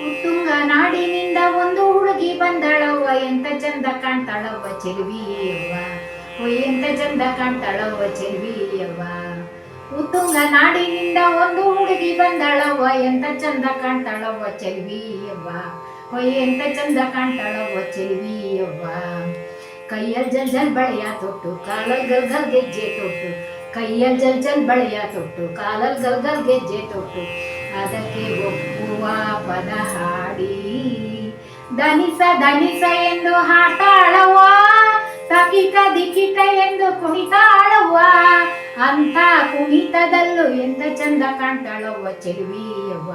ಉತ್ತುಂಗ ನಾಡಿನಿಂದ ಒಂದು ಹುಡುಗಿ ಬಂದಳವ್ವ, ಎಂತ ಚಂದ ಕಾಣ್ತಾಳವ್ವ ಚೆಲುವಿಯವ್ವ. ಎಂತ ಚಂದ ಕಾಣ್ತಾಳವ್ವ ಚೆಲುವಿಯವ್ವ. ಉತ್ತುಂಗ ನಾಡಿನಿಂದ ಒಂದು ಹುಡುಗಿ ಬಂದಳವ್ವ, ಎಂತ ಚಂದ ಕಾಣ್ತಾಳವ್ವ ಚೆಲುವಿಯವ್ವ. ಎಂತ ಚಂದ ಕಾಣ್ತಾಳವ್ವ ಚೆಲುವಿಯವ್ವ. ಕೈಯಲ್ಲಿ ಜಲ್ ಜಲ್ ಬಳೆಯ ತೊಟ್ಟು, ಕಾಲಲ್ಲಿ ಗಲ್ ಗಲ್ ಗೆಜ್ಜೆ ತೊಟ್ಟು. ಕೈಯಲ್ಲಿ ಜಲ್ ಜಲ್ ಬಳೆಯ ತೊಟ್ಟು, ಕಾಲಲ್ಲಿ ಗಲ್ ಗಲ್ ಗೆಜ್ಜೆ ತೊಟ್ಟು. ಅದಕ್ಕೆ ಒಪ್ಪುವ ಪದ ಹಾಡಿ ದನಿಸ ದನಿಸ ಎಂದು ಹಾಟಾಳವ್ವ, ತಕಿಟ ದಿಕಿಟ ಎಂದು ಕುಣಿತಾಳವ್ವ. ಅಂತ ಕುಣಿತದಲ್ಲೂ ಎಂತ ಚಂದ ಕಾಣ್ತಾಳವ್ವ ಚೆಲುವಿಯವ್ವ.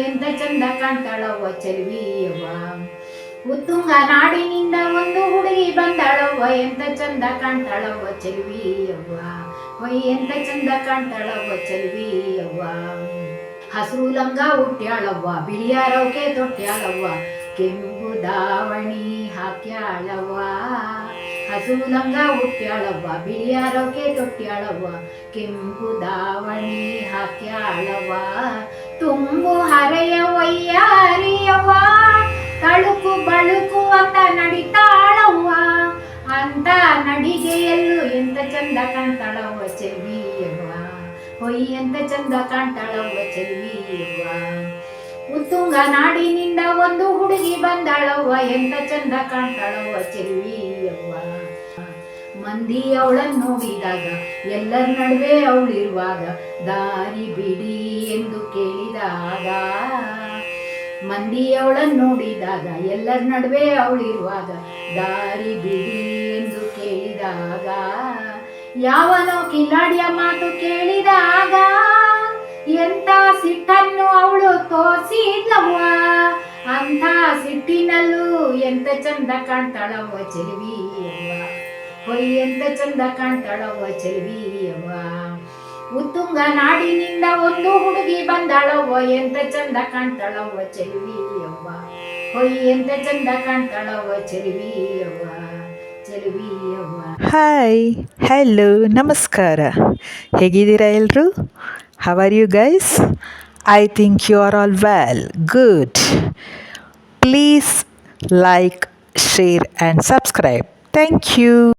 ಎಂತ ಚಂದ ಕಾಣ್ತಾಳವ್ವ ಚೆಲುವಿಯವ್ವ. ಉತ್ತುಂಗ ನಾಡಿನಿಂದ ಒಂದು ಹುಡುಗಿ ಬಂದಾಳವ್ವ, ಎಂತ ಚಂದ ಕಾಣ್ತಾಳವ್ವ ಚೆಲುವಿಯವ್ವ. ಎಂತ ಚಂದ ಕಾಣ್ತಾಳವ್ವ ಚೆಲುವಿಯವ್ವ. ಹಸಿರು ಲಂಗ ಹುಟ್ಟ್ಯಾಳವ್ವ, ಬಿಳಿಯ ರೌಕೆ ತೊಟ್ಟ್ಯಾಳವ್ವ, ಕೆಂಪು ದಾವಣಿ ಹಾಕ್ಯಾಳವ್ವ. ಹಸಿರು ಲಂಗ ಹುಟ್ಟ್ಯಾಳವ್ವ, ಬಿಳಿಯ ರೌಕೆ ತೊಟ್ಟ್ಯಾಳವ್ವ, ಕೆಂಪು ದಾವಣಿ ಹಾಕ್ಯಾಳವ್ವ. ತುಂಬು ಹರೆಯ ವಯ್ಯಾರಿಯವ್ವ, ತಳುಕು ಬಳುಕು ಅಂತ ನಡಿತಾಳವ್ವ. ಅಂತ ನಡಿಗೆಯಲ್ಲೂ ಎಂತ ಚಂದ ಕಾಣ್ತಾಳವ್ವ ಚೆಲುವಿಯವ್ವ. ಎಂತ ಚಂದ ಕಾಣ್ತಾಳವ್ವ ಚೆಲುವಿಯವ್ವ. ಉತ್ತುಂಗ ನಾಡಿನಿಂದ ಒಂದು ಹುಡುಗಿ ಬಂದಾಳವ್ವ, ಎಂತ ಚಂದ ಕಾಣ್ತಾಳವ್ವ ಚೆಲುವಿಯವ್ವ. ಮಂದಿ ಅವಳನ್ನು ನೋಡಿದಾಗ, ಎಲ್ಲರ ನಡುವೆ ಅವಳಿರುವಾಗ, ದಾರಿ ಬಿಡಿ ಎಂದು ಕೇಳಿದಾಗ. ಮಂದಿ ಅವಳನ್ನು ನೋಡಿದಾಗ, ಎಲ್ಲರ ನಡುವೆ ಅವಳಿರುವಾಗ, ದಾರಿ ಬಿಡಿ ಎಂದು ಕೇಳಿದಾಗ. ಯಾವನೋ ಕಿಲಾಡಿಯ ಮಾತು ಕೇಳಿದಾಗ, ಎಂತ ಸಿಟ್ಟನ್ನು ಅವಳು ತೋರಿಸಿದ್ಲವ್ವ. ಅಂಥ ಸಿಟ್ಟಿನಲ್ಲೂ ಎಂತ ಚಂದ ಕಾಣ್ತಾಳವ್ವ ಚೆಲುವಿಯವ್ವ. ಎಂತ ಚಂದ ಕಾಣ್ತಾಳವ್ವ ಚೆಲುವಿಯವ್ವ. ಉತ್ತುಂಗ ನಾಡಿನಿಂದ ಒಂದು ಹುಡುಗಿ ಬಂದಾಳವ್ವ, ಎಂತ ಚಂದ ಕಾಣ್ತಾಳವ್ವ ಚೆಲುವಿಯವ್ವ. ಎಂತ ಚಂದ ಕಾಣ್ತಾಳವ್ವ ಚೆಲುವಿಯವ್ವ ಚೆಲುವಿಯವ್ವ. ಹಾಯ್, ಹಲೋ, ನಮಸ್ಕಾರ. ಹೇಗಿದ್ದೀರಾ ಎಲ್ಲರೂ? How are you guys? I think you are all well, good. Please like, share and subscribe. Thank you.